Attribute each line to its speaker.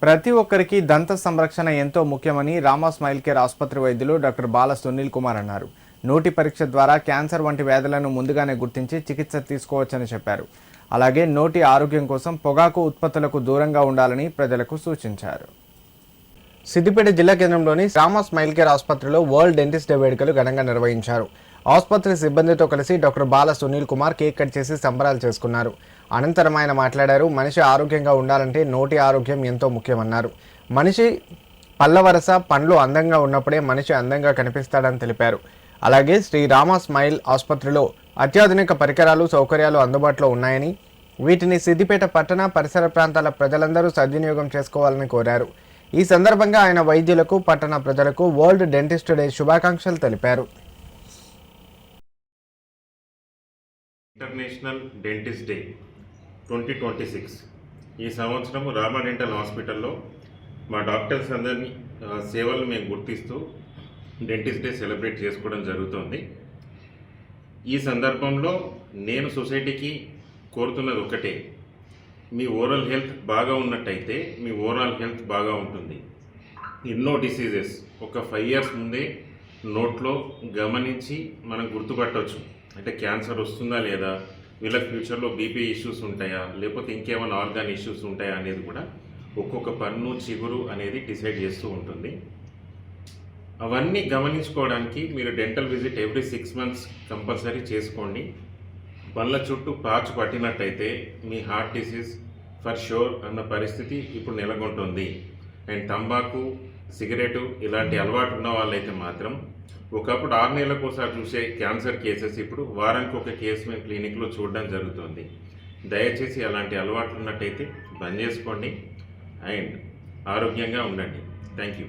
Speaker 1: ప్రతి ఒక్కరికి దంత సంరక్షణ ఎంతో ముఖ్యమని రామా స్మైల్ కేర్ ఆసుపత్రి వైద్యులు డాక్టర్ బాల సునీల్ కుమార్ అన్నారు. నోటి పరీక్ష ద్వారా క్యాన్సర్ వంటి వ్యాధులను ముందుగానే గుర్తించి చికిత్స తీసుకోవచ్చని చెప్పారు. అలాగే నోటి ఆరోగ్యం కోసం పొగాకు ఉత్పత్తులకు దూరంగా ఉండాలని ప్రజలకు సూచించారు. సిద్దిపేట జిల్లా కేంద్రంలోని రామా స్మైల్ కేర్ ఆసుపత్రిలో వరల్డ్ డెంటిస్ట్ డే వేడుకలు ఘనంగా నిర్వహించారు. ఆసుపత్రి సిబ్బందితో కలిసి డాక్టర్ బాల సునీల్ కుమార్ కేక్ కట్ చేసి సంబరాలు చేసుకున్నారు. అనంతరం ఆయన మాట్లాడారు. మనిషి ఆరోగ్యంగా ఉండాలంటే నోటి ఆరోగ్యం ఎంతో ముఖ్యమన్నారు. మనిషి పళ్ళ వరస పండ్లు అందంగా ఉన్నప్పుడే మనిషి అందంగా కనిపిస్తాడని తెలిపారు. అలాగే శ్రీ రామా స్మైల్ ఆసుపత్రిలో అత్యాధునిక పరికరాలు సౌకర్యాలు అందుబాటులో ఉన్నాయని, వీటిని సిద్దిపేట పట్టణ పరిసర ప్రాంతాల ప్రజలందరూ సద్వినియోగం చేసుకోవాలని కోరారు. ఈ సందర్భంగా ఆయన వైద్యులకు పట్టణ ప్రజలకు వరల్డ్ డెంటిస్ట్ డే శుభాకాంక్షలు తెలిపారు.
Speaker 2: ఇంటర్నేషనల్ డెంటిస్ట్ డే 2026 ఈ సంవత్సరం రామా డెంటల్ హాస్పిటల్లో మా డాక్టర్స్ అందరినీ సేవలను మేము గుర్తిస్తూ డెంటిస్ట్ డే సెలబ్రేట్ చేసుకోవడం జరుగుతుంది. ఈ సందర్భంలో నేను సొసైటీకి కోరుతున్నది ఒకటే, మీ ఓరల్ హెల్త్ బాగా ఉన్నట్టయితే మీ ఓవరాల్ హెల్త్ బాగా ఉంటుంది. ఎన్నో డిసీజెస్ ఒక 5 years ముందే నోట్లో గమనించి మనం గుర్తుపట్టవచ్చు. అంటే క్యాన్సర్ వస్తుందా లేదా, వీళ్ళకి ఫ్యూచర్లో బీపీ ఇష్యూస్ ఉంటాయా, లేకపోతే ఇంకేమైనా ఆర్గాన్ ఇష్యూస్ ఉంటాయా అనేది కూడా ఒక్కొక్క పన్ను చిగురు అనేది డిసైడ్ చేస్తూ ఉంటుంది. అవన్నీ గమనించుకోవడానికి మీరు dental visit every 6 months compulsory చేసుకోండి. పళ్ళ చుట్టూ పాచు పట్టినట్టయితే మీ హార్ట్ డిసీజ్ ఫర్ షూర్ అన్న పరిస్థితి ఇప్పుడు నెలకొంటుంది. అండ్ తంబాకు, సిగరెటు ఇలాంటి అలవాటు ఉన్న వాళ్ళైతే మాత్రం ఒకప్పుడు 6 నెలలకు ఒకసారి చూసే క్యాన్సర్ కేసెస్ ఇప్పుడు వారానికి ఒక కేసు మేము క్లినిక్లో చూడడం జరుగుతుంది. దయచేసి అలాంటి అలవాట్లు ఉన్నట్టయితే బంద్ చేసుకోండి అండ్ ఆరోగ్యంగా ఉండండి. Thank you.